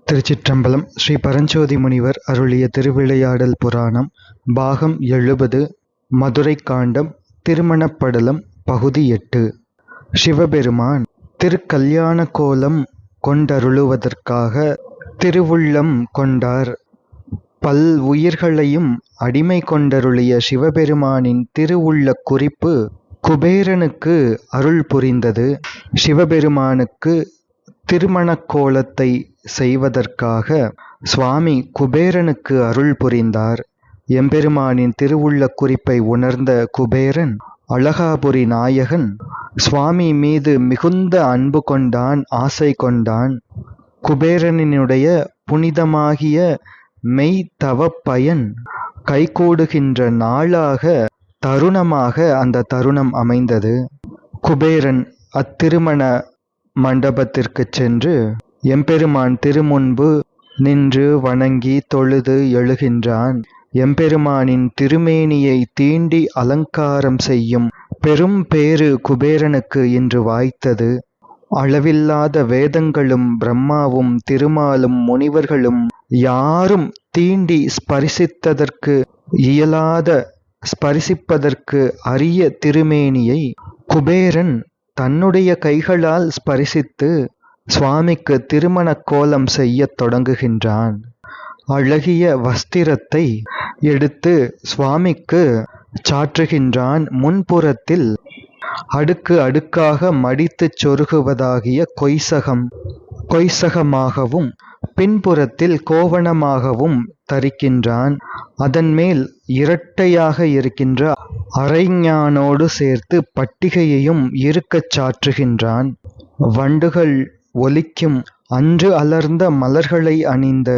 திருச்சிற்றம்பலம். ஸ்ரீ பரஞ்சோதி முனிவர் அருளிய திருவிளையாடல் புராணம் பாகம் 70 மதுரை காண்டம் திருமணப்படலம் பகுதி 8. சிவபெருமான் திருக்கல்யாண கோலம் கொண்டருளுவதற்காக திருவுள்ளம் கொண்டார். பல் உயிர்களையும் அடிமை கொண்டருளிய சிவபெருமானின் திருவுள்ள குறிப்பு குபேரனுக்கு அருள் புரிந்தது. சிவபெருமானுக்கு திருமணக்கோலத்தை செய்வதற்காக சுவாமி குபேரனுக்கு அருள் புரிந்தார். எம்பெருமானின் திருவுள்ள குறிப்பை உணர்ந்த குபேரன் அழகாபுரி நாயகன் சுவாமி மீது மிகுந்த அன்பு கொண்டான், ஆசை கொண்டான். குபேரனினுடைய புனிதமாகிய மெய் தவ பயன் கைகூடுகின்ற நாளாக தருணமாக அந்த தருணம் அமைந்தது. குபேரன் அத்திருமண மண்டபத்திற்கு சென்று எம்பெருமான் திருமுன்பு நின்று வணங்கி தொழுது எழுகின்றான். எம்பெருமானின் திருமேனியை தீண்டி அலங்காரம் செய்யும் பெரும் பேறு குபேரனுக்கு இன்று வாய்த்தது. அளவில்லாத வேதங்களும் பிரம்மாவும் திருமாலும் முனிவர்களும் யாரும் தீண்டி ஸ்பரிசிப்பதற்கு அரிய திருமேனியை குபேரன் தன்னுடைய கைகளால் ஸ்பரிசித்து சுவாமிக்கு திருமண கோலம் செய்ய தொடங்குகின்றான். அழகிய வஸ்திரத்தை எடுத்து சுவாமிக்கு சாற்றுகின்றான். முன்புறத்தில் அடுக்கு அடுக்காக மடித்துச் சொருகுவதாகிய கொய்சகமாகவும் பின்புறத்தில் கோவணமாகவும் தரிக்கின்றான். அதன் மேல் இரட்டையாக இருக்கின்ற அரைஞானோடு சேர்த்து பட்டிகையையும் இருக்கச் சாற்றுகின்றான். வண்டுகள் ஒலிக்கும் அன்று அலர்ந்த மலர்களை அணிந்த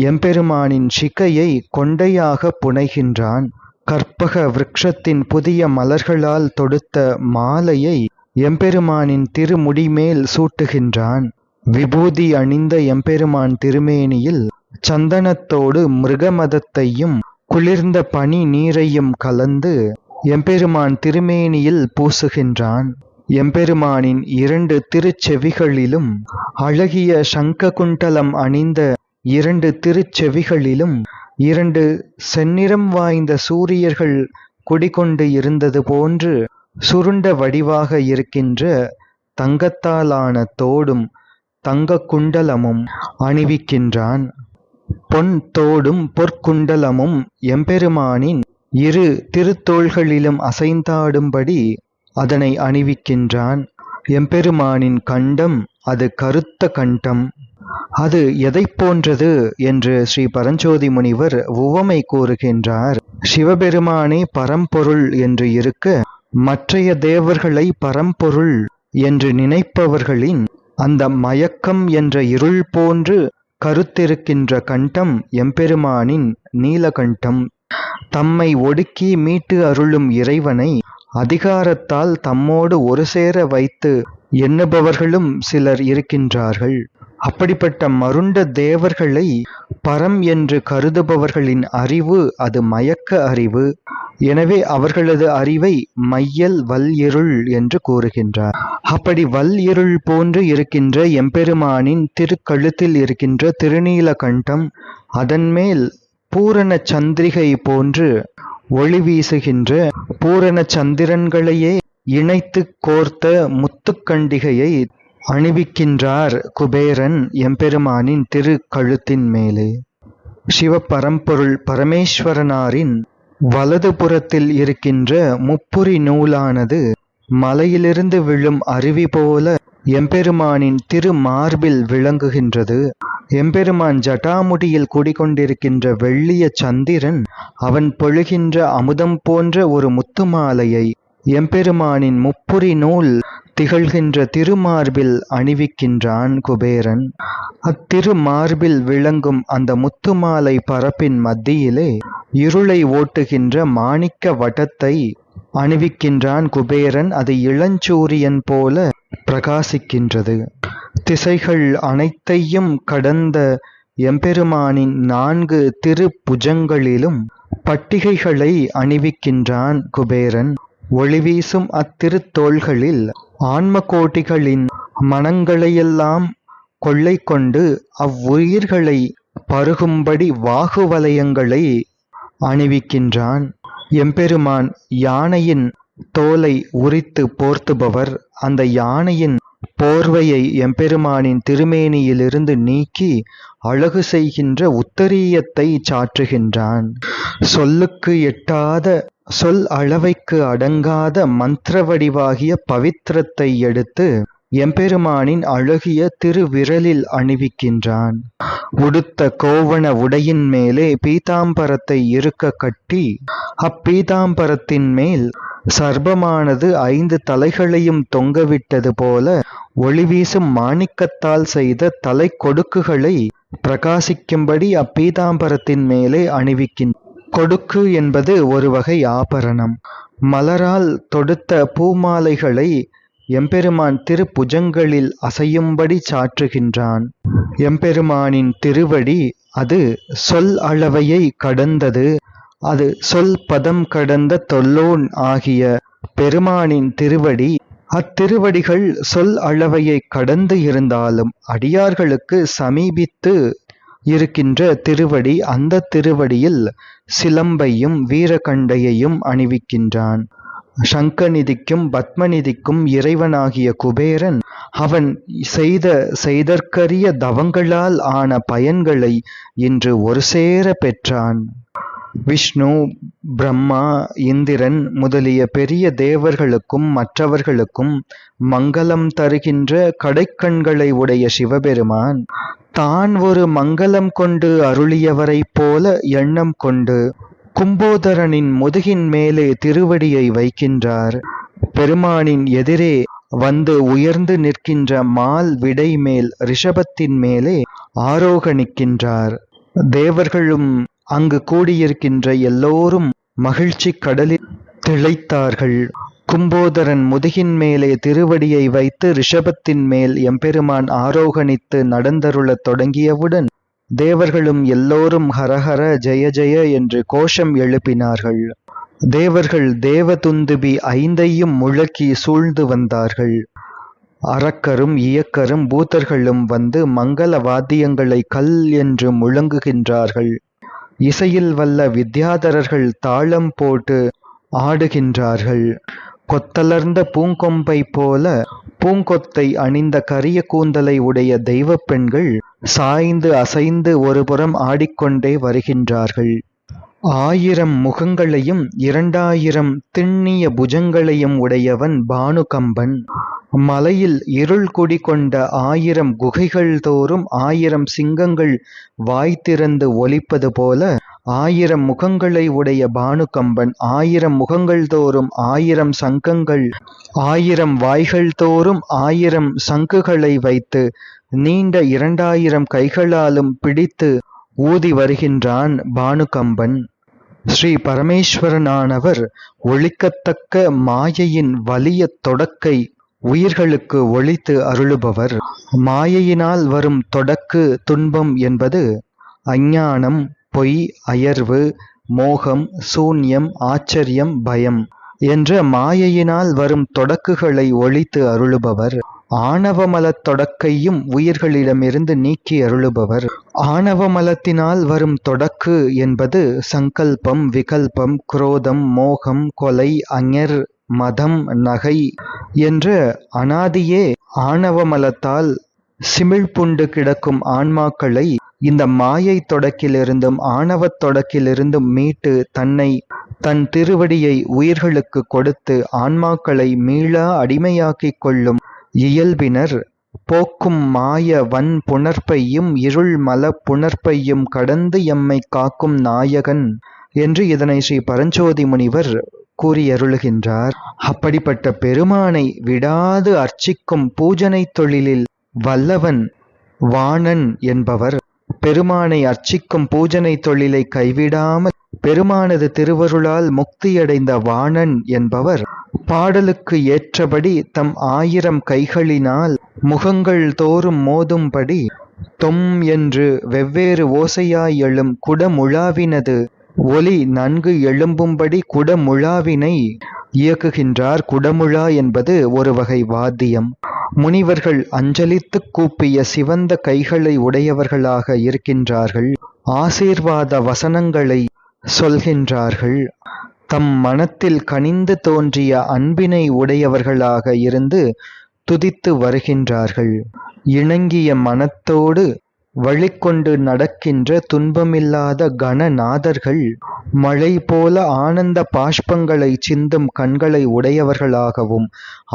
எம்பெருமானின் சிகையை கொண்டையாக புனைகின்றான். கற்பக விருட்சத்தின் புதிய மலர்களால் தொடுத்த மாலையை எம்பெருமானின் திருமுடிமேல் சூட்டுகின்றான். விபூதி அணிந்த எம்பெருமான் திருமேனியில் சந்தனத்தோடு மிருகமதத்தையும் குளிர்ந்த பனி நீரையும் கலந்து எம்பெருமான் திருமேனியில் பூசுகின்றான். எம்பெருமானின் 2 திருச்செவிகளிலும் அழகிய சங்ககுண்டலம் அணிந்த 2 திருச்செவிகளிலும் 2 செந்நிறம் வாய்ந்த சூரியர்கள் குடிகொண்டு இருந்தது போன்று சுருண்ட வடிவாக இருக்கின்ற தங்கத்தாலான தோடும் தங்க குண்டலமும் அணிவிக்கின்றான். பொன் தோடும் பொற்குண்டலமும் எம்பெருமானின் 2 திருத்தோள்களிலும் அசைந்தாடும்படி அதனை அணிவிக்கின்றான். எம்பெருமானின் கண்டம் அது கருத்த கண்டம். அது எதை போன்றது என்று ஸ்ரீ பரஞ்சோதி முனிவர் உவமை கூறுகின்றார். சிவபெருமானே பரம்பொருள் என்று இருக்க மற்றைய தேவர்களை பரம்பொருள் என்று நினைப்பவர்களின் அந்த மயக்கம் என்ற இருள் போன்று கருத்திருக்கின்ற கண்டம் எம்பெருமானின் நீலகண்டம். தம்மை ஒடுக்கி மீட்டு அருளும் இறைவனை அதிகாரத்தால் தம்மோடு ஒரு சேர வைத்து எண்ணுபவர்களும் சிலர் இருக்கின்றார்கள். அப்படிப்பட்ட மருண்ட தேவர்களை பரம் என்று கருதுபவர்களின் அறிவு அது மயக்க அறிவு. எனவே அவர்களது அறிவை மையல் வல் இருள் என்று கூறுகின்றார். அப்படி வல் இருள் போன்று இருக்கின்ற எம்பெருமானின் திருக்கழுத்தில் இருக்கின்ற திருநீலகண்டம் அதன் மேல் பூரண சந்திரிகை போன்று ஒளி வீசுகின்ற பூரண சந்திரன்களையே இணைத்து கோர்த்த முத்துக்கண்டிகையை அணிவிக்கின்றார் குபேரன் எம்பெருமானின் திருக்கழுத்தின் மேலே. சிவபரம்பொருள் பரமேஸ்வரனாரின் வலது புறத்தில் இருக்கின்ற முப்புரி நூலானது மலையிலிருந்து விழும் அருவி போல எம்பெருமானின் திருமார்பில் விளங்குகின்றது. எம்பெருமான் ஜட்டாமுடியில் குடிகொண்டிருக்கின்ற வெள்ளிய சந்திரன் அவன் பொழுகின்ற அமுதம் போன்ற ஒரு முத்துமாலையை எம்பெருமானின் முப்புரி நூல் திகழ்கின்ற திருமார்பில் அணிவிக்கின்றான் குபேரன். அத்திருமார்பில் விளங்கும் அந்த முத்துமாலை பரப்பின் மத்தியிலே இருளை ஓட்டுகின்ற மாணிக்க வட்டத்தை அணிவிக்கின்றான் குபேரன். அது இளஞ்சூரியன் போல பிரகாசிக்கின்றது. திசைகள் அனைத்தையும் கடந்த எம்பெருமானின் 4 திருப்புஜங்களிலும் பட்டிகைகளை அணிவிக்கின்றான் குபேரன். ஒளிவீசும் அத்திருத்தோள்களில் ஆன்ம கோட்டிகளின் மனங்களையெல்லாம் கொள்ளை கொண்டு அவ்வுயிர்களை பருகும்படி வாகுவலயங்களை அணிவிக்கின்றான். எம்பெருமான் யானையின் தோலை உரித்து போர்த்துபவர். அந்த யானையின் போர்வையை எம்பெருமானின் திருமேனியிலிருந்து நீக்கி அழகு செய்கின்ற உத்தரீயத்தை சாற்றுகின்றான். சொல்லுக்கு எட்டாத, சொல் அளவைக்கு அடங்காத மந்திர வடிவாகிய பவித்திரத்தை எடுத்து எம்பெருமானின் அழகிய திருவிரலில் அணிவிக்கின்றான். உடுத்த கோவண உடையின் மேலே பீதாம்பரத்தை இருக்க கட்டி அப்பீதாம்பரத்தின் மேல் சர்பமானது 5 தலைகளையும் தொங்கவிட்டது போல ஒளிவீசும் மாணிக்கத்தால் செய்த தலை கொடுக்குகளை பிரகாசிக்கும்படி அப்பீதாம்பரத்தின் மேலே அணிவிக்கின்ற. கொடுக்கு என்பது ஒரு வகை ஆபரணம். மலரால் தொடுத்த பூமாலைகளை எம்பெருமான் திருப்புஜங்களில் அசையும்படி சாற்றுகின்றான். எம்பெருமானின் திருவடி அது சொல் அளவையை கடந்தது. அது சொல் பதம் கடந்த தொல்லோன் ஆகிய பெருமானின் திருவடி. அத்திருவடிகள் சொல் அளவையை கடந்து இருந்தாலும் அடியார்களுக்கு சமீபித்து இருக்கின்ற திருவடி. அந்த திருவடியில் சிலம்பையும் வீரகண்டையையும் அணிவிக்கின்றான். சங்கநிதிக்கும் பத்மநிதிக்கும் இறைவனாகிய குபேரன் அவன் செய்தற்கரிய தவங்களால் ஆன பயன்களை இன்று ஒரு சேர பெற்றான். விஷ்ணு, பிரம்மா, இந்திரன் முதலிய பெரிய தேவர்களுக்கும் மற்றவர்களுக்கும் மங்களம் தருகின்ற கடைக்கண்களை உடைய சிவபெருமான் தான் ஒரு மங்களம் கொண்டு அருளியவரைப் போல எண்ணம் கொண்டு கும்போதரனின் முதுகின் மேலே திருவடியை வைக்கின்றார். பெருமானின் எதிரே வந்து உயர்ந்து நிற்கின்ற மால் விடை மேல் ரிஷபத்தின் மேலே ஆரோகணிக்கின்றார். தேவர்களும் அங்கு கூடியிருக்கின்ற எல்லோரும் மகிழ்ச்சி கடலில் திளைத்தார்கள். கும்போதரன் முதுகின் மேலே திருவடியை வைத்து ரிஷபத்தின் மேல் எம்பெருமான் ஆரோகணித்து நடந்தருளத் தொடங்கியவுடன் தேவர்களும் எல்லோரும் ஹரஹர ஜெய ஜெய என்று கோஷம் எழுப்பினார்கள். தேவர்கள் தேவதுந்துபி 5ஐயும் முழக்கி சூழ்ந்து வந்தார்கள். அரக்கரும் இயக்கரும் பூதர்களும் வந்து மங்கள வாத்தியங்களை கல் என்று முழங்குகின்றார்கள். இசையில் வல்ல வித்யாதரர்கள் தாளம் போட்டு ஆடுகின்றார்கள். கொத்தலர்ந்த பூங்கொம்பை போல பூங்கொத்தை அணிந்த கரிய கூந்தலை உடைய தெய்வ பெண்கள் சாய்ந்து அசைந்து ஒருபுறம் ஆடிக்கொண்டே வருகின்றார்கள். 1000 முகங்களையும் 2000 திண்ணிய புஜங்களையும் உடையவன் பானுகம்பன். மலையில் இருள் குடி கொண்ட 1000 குகைகள் தோறும் 1000 சிங்கங்கள் வாய் திறந்து ஒலிப்பது போல 1000 முகங்களை உடைய பானுகம்பன் 1000 முகங்கள் தோறும் 1000 சங்கங்கள், 1000 வாய்கள் தோறும் 1000 சங்குகளை வைத்து நீண்ட 2000 கைகளாலும் பிடித்து ஊதி வருகின்றான் பானுகம்பன். ஸ்ரீ பரமேஸ்வரனானவர் ஒழிக்கத்தக்க மாயையின் வலிய தொடக்கை உயிர்களுக்கு ஒழித்து அருளுபவர். மாயையினால் வரும் தொடக்கு துன்பம் என்பது அஞ்ஞானம், பொய், அயர்வு, மோகம், சூன்யம், ஆச்சரியம், பயம் என்ற மாயையினால் வரும் தொடக்குகளை ஒழித்து அருளுபவர். ஆணவமலத் தொடக்கையும் உயிர்களிடமிருந்து நீக்கி அருளுபவர். ஆணவமலத்தினால் வரும் தொடக்கு என்பது சங்கல்பம், விகல்பம், குரோதம், மோகம், கொலை, அஞர், மதம், நகை என்ற அனாதியே ஆணவமலத்தால் சிமிழ்புண்டு கிடக்கும் ஆன்மாக்களை இந்த மாயை தொடக்கிலிருந்தும் ஆணவத் தொடக்கிலிருந்தும் மீட்டு தன் திருவடியை உயிர்களுக்கு கொடுத்து ஆன்மாக்களை மீளா அடிமையாக்கிக் கொள்ளும் இயல்பினர். போக்கும் மாய வன் புணர்ப்பையும் இருள் மல புணர்ப்பையும் கடந்து எம்மை காக்கும் நாயகன் என்று இதனை ஸ்ரீ பரஞ்சோதி முனிவர் கூறியருளுகின்றார். அப்படிப்பட்ட பெருமானை விடாது அர்ச்சிக்கும் பூஜனை தொழிலில் வல்லவன் வாணன் என்பவர். பெருமானை அர்ச்சிக்கும் பூஜனை தொழிலை கைவிடாமல் பெருமானது திருவருளால் முக்தியடைந்த வாணன் என்பவர் பாடலுக்கு ஏற்றபடி தம் 1000 கைகளினால் முகங்கள் தோறும் மோதும்படி தொம் என்று வெவ்வேறு ஓசையாய் எழும் குடமுழாவினது ஒலி நன்கு எழும்பும்படி குடமுழாவினை இயக்குகின்றார். குடமுழா என்பது ஒரு வகை வாத்தியம். முனிவர்கள் அஞ்சலித்துக் கூப்பிய சிவந்த கைகளை உடையவர்களாக இருக்கின்றார்கள். ஆசீர்வாத வசனங்களை சொல்கின்றார்கள். தம் மனத்தில் கனிந்து தோன்றிய அன்பினை உடையவர்களாக இருந்து துதித்து வருகின்றார்கள். இணங்கிய மனத்தோடு வழிகொண்டு நடக்கின்ற துன்பமில்லாத கணநாதர்கள் மழை போல ஆனந்த பாஷ்பங்களை சிந்தும் கண்களை உடையவர்களாகவும்,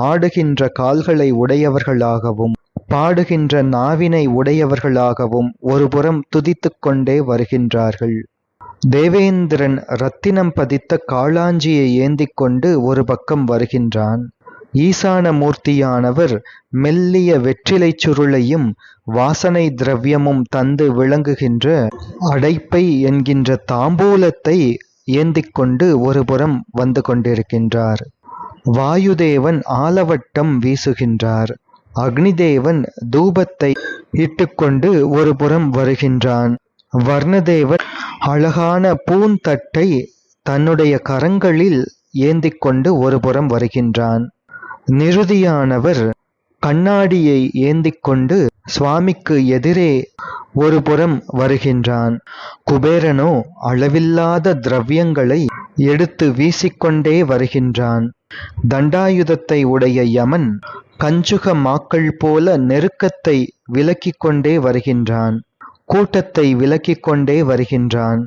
ஆடுகின்ற கால்களை உடையவர்களாகவும், பாடுகின்ற நாவினை உடையவர்களாகவும் ஒருபுறம் துதித்துக் கொண்டே வருகின்றார்கள். தேவேந்திரன் இரத்தினம் பதித்த காளாஞ்சியை ஏந்திக் கொண்டு ஒரு பக்கம் வருகின்றான். ஈசான மூர்த்தியானவர் மெல்லிய வெற்றிலைச் சுருளையும் வாசனை திரவியமும் தந்து விளங்குகின்ற அடைப்பை என்கின்ற தாம்பூலத்தை ஏந்திக் கொண்டு ஒருபுறம் வந்து கொண்டிருக்கின்றார். வாயுதேவன் ஆலவட்டம் வீசுகின்றார். அக்னிதேவன் தூபத்தை இட்டுக்கொண்டு ஒருபுறம் வருகின்றான். வர்ணதேவன் அழகான பூந்தட்டை தன்னுடைய கரங்களில் ஏந்திக் கொண்டு ஒருபுறம் வருகின்றான். நிருதியானவர் கண்ணாடியை ஏந்திக் கொண்டு சுவாமிக்கு எதிரே ஒரு புறம் வருகின்றான். குபேரனோ அளவில்லாத திரவியங்களை எடுத்து வீசிக்கொண்டே வருகின்றான். தண்டாயுதத்தை உடைய யமன் கஞ்சுக மாக்கள் போல நெருக்கத்தை விலக்கிக் கொண்டே வருகின்றான். கூட்டத்தை விலக்கிக் கொண்டே வருகின்றான்.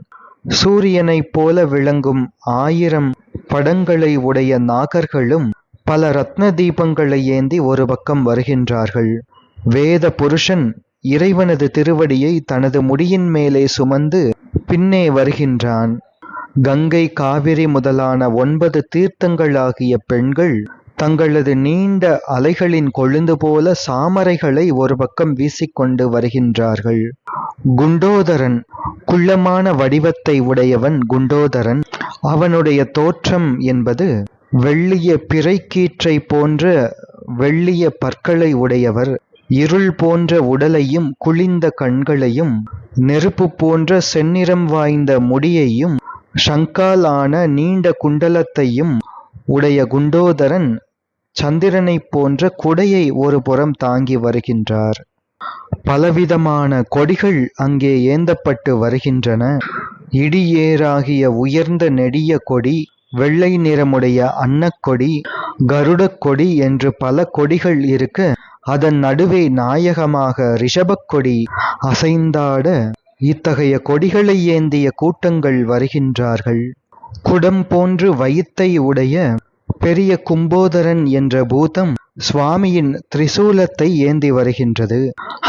சூரியனைப் போல விளங்கும் 1000 படங்களை உடைய நாகர்களும் பல ரத்ன தீபங்களை ஏந்தி ஒரு பக்கம் வருகின்றார்கள். வேத புருஷன் இறைவனது திருவடியை தனது முடியின் மேலே சுமந்து பின்னே வருகின்றான். கங்கை, காவிரி முதலான 9 தீர்த்தங்களாகிய பெண்கள் தங்களது நீண்ட அலைகளின் கொழுந்து போல சாமரைகளை ஒரு பக்கம் வீசிக்கொண்டு வருகின்றார்கள். குண்டோதரன் குள்ளமான வடிவத்தை உடையவன் குண்டோதரன். அவனுடைய தோற்றம் என்பது வெள்ளிய பிறைக்கீற்றை போன்ற வெள்ளிய பற்களை உடையவர். இருள் போன்ற உடலையும் குளிந்த கண்களையும் நெருப்பு போன்ற செந்நிறம் வாய்ந்த முடியையும் சங்கால் ஆன நீண்ட குண்டலத்தையும் உடைய குண்டோதரன் சந்திரனைப் போன்ற குடையை ஒரு புறம் தாங்கி வருகின்றார். பலவிதமான கொடிகள் அங்கே ஏந்தப்பட்டு வருகின்றன. இடியேறாகிய உயர்ந்த நெடிய கொடி, வெள்ளை நிறமுடைய அன்னக்கொடி, கருடக் கொடி என்று பல கொடிகள் இருக்க, அதன் நடுவே நாயகமாக ரிஷபக்கொடி அசைந்தாட இத்தகைய கொடிகளை ஏந்திய கூட்டங்கள் வருகின்றார்கள். குடம் போன்று வயித்தை உடைய பெரிய கும்போதரன் என்ற பூதம் சுவாமியின் திரிசூலத்தை ஏந்தி வருகின்றது.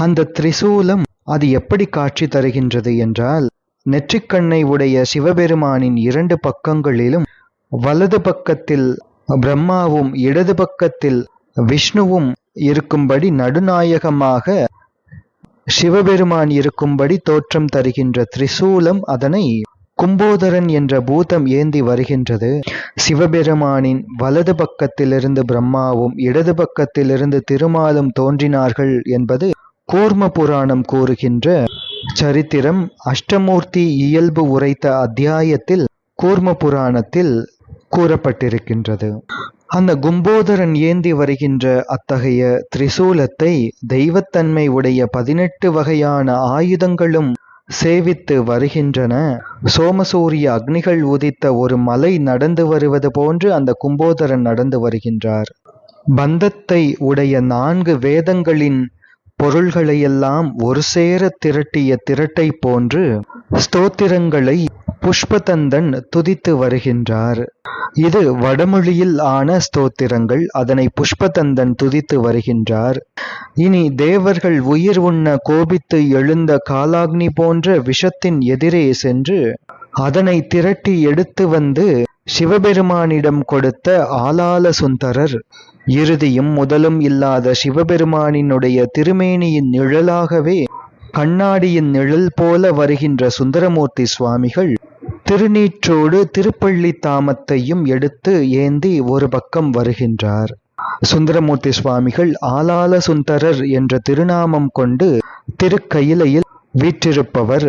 அந்த திரிசூலம் அது எப்படி காட்சி தருகின்றது என்றால், நெற்றிக்கண்ணை உடைய சிவபெருமானின் 2 பக்கங்களிலும் வலது பக்கத்தில் பிரம்மாவும் இடது பக்கத்தில் விஷ்ணுவும் இருக்கும்படி நடுநாயகமாக சிவபெருமான் இருக்கும்படி தோற்றம் தருகின்ற திரிசூலம் அதனை கும்போதரன் என்ற பூதம் ஏந்தி வருகின்றது. சிவபெருமானின் வலது பக்கத்திலிருந்து பிரம்மாவும் இடது பக்கத்திலிருந்து திருமாலும் தோன்றினார்கள் என்பது கூர்ம புராணம் கூறுகின்ற சரித்திரம். அஷ்டமூர்த்தி இயல்பு உரைத்த அத்தியாயத்தில் கூர்ம புராணத்தில் கூறப்பட்டிருக்கின்றது. அந்த கும்போதரன் ஏந்தி வருகின்ற அத்தகைய திரிசூலத்தை தெய்வத்தன்மை உடைய 18 வகையான ஆயுதங்களும் சேவித்து வருகின்றன. சோமசூரிய அக்னிகள் உதித்த ஒரு மலை நடந்து வருவது போன்று அந்த கும்போதரன் நடந்து வருகின்றார். பந்தத்தை உடைய 4 வேதங்களின் பொருள்களையெல்லாம் ஒரு சேர திரட்டிய திரட்டை போன்று ஸ்தோத்திரங்களை புஷ்பதந்தன் துதித்து வருகின்றார். இது வடமொழியில் ஆன ஸ்தோத்திரங்கள். அதனை புஷ்பதந்தன் துதித்து வருகின்றார். இனி தேவர்கள் உயிர் உண்ண கோபித்து எழுந்த காலாக்னி போன்ற விஷத்தின் எதிரே சென்று அதனை திரட்டி எடுத்து வந்து சிவபெருமானிடம் கொடுத்த ஆலால சுந்தரர், இறுதியும் முதலும் இல்லாத சிவபெருமானினுடைய திருமேனியின் நிழலாகவே கண்ணாடியின் நிழல் போல வருகின்ற சுந்தரமூர்த்தி சுவாமிகள் திருநீற்றோடு திருப்பள்ளி தாமத்தையும் எடுத்து ஏந்தி ஒரு பக்கம் வருகின்றார். சுந்தரமூர்த்தி சுவாமிகள் ஆலால சுந்தரர் என்ற திருநாமம் கொண்டு திருக்கயிலையில் வீற்றிருப்பவர்.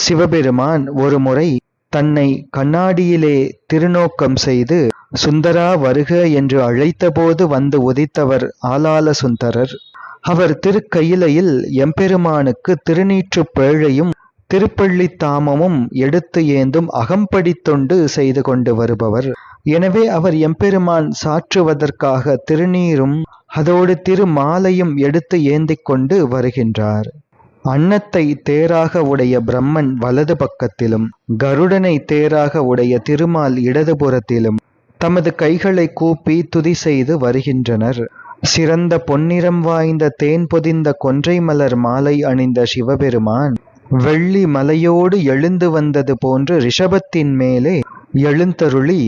சிவபெருமான் ஒரு முறை தன்னை கண்ணாடியிலே திருநோக்கம் செய்து சுந்தரா வருக என்று அழைத்தபோது வந்து உதித்தவர் ஆலால சுந்தரர். அவர் திருக்கயிலையில் எம்பெருமானுக்கு திருநீற்றுப் பேழையும் திருப்பள்ளித்தாமமும் எடுத்து ஏந்தும் அகம்படி தொண்டு செய்து கொண்டு வருபவர். எனவே அவர் எம்பெருமான் சாற்றுவதற்காக திருநீரும் அதோடு திருமாலையும் எடுத்து ஏந்திக் கொண்டு வருகின்றார். அன்னத்தை தேராக உடைய பிரம்மன் வலது பக்கத்திலும், கருடனை தேராக உடைய திருமால் இடதுபுறத்திலும் தமது கைகளை கூப்பி துதி செய்து வருகின்றனர். சிறந்த பொன்னிறம் வாய்ந்த தேன் பொதிந்த கொன்றை மலர் மாலை அணிந்த சிவபெருமான் வெள்ளி மலையோடு எழுந்து வந்தது போன்று ரிஷபத்தின் மேலே எழுந்தருளி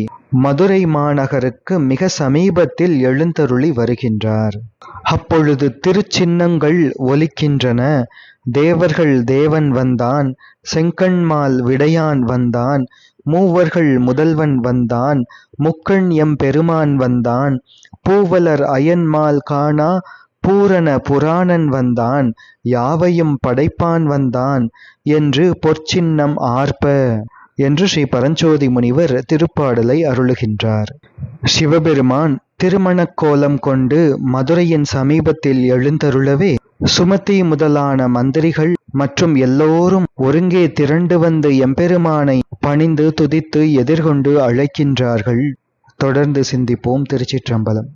மதுரை மாநகருக்கு மிக சமீபத்தில் எழுந்தருளி வருகின்றார். அப்பொழுது திருச்சின்னங்கள் ஒலிக்கின்றன. தேவர்கள் தேவன் வந்தான், செங்கண்மால் விடையான் வந்தான், மூவர்கள் முதல்வன் வந்தான், முக்கண் எம் பெருமான் வந்தான், பூவலர் அயன்மால் காணா பூரண புராணன் வந்தான், யாவையும் படைப்பான் வந்தான் என்று பொற்சின்னம் ஆர்ப்ப என்று ஸ்ரீ பரஞ்சோதி முனிவர் திருப்பாடலை அருளுகின்றார். சிவபெருமான் திருமணக் கோலம் கொண்டு மதுரையின் சமீபத்தில் எழுந்தருளவே சுமதி முதலான மந்திரிகள் மற்றும் எல்லோரும் ஒருங்கே திரண்டு வந்து எம்பெருமானை பணிந்து துதித்து எதிர்கொண்டு அழைக்கின்றார்கள். தொடர்ந்து சிந்திப்போம். திருச்சிற்றம்பலம்.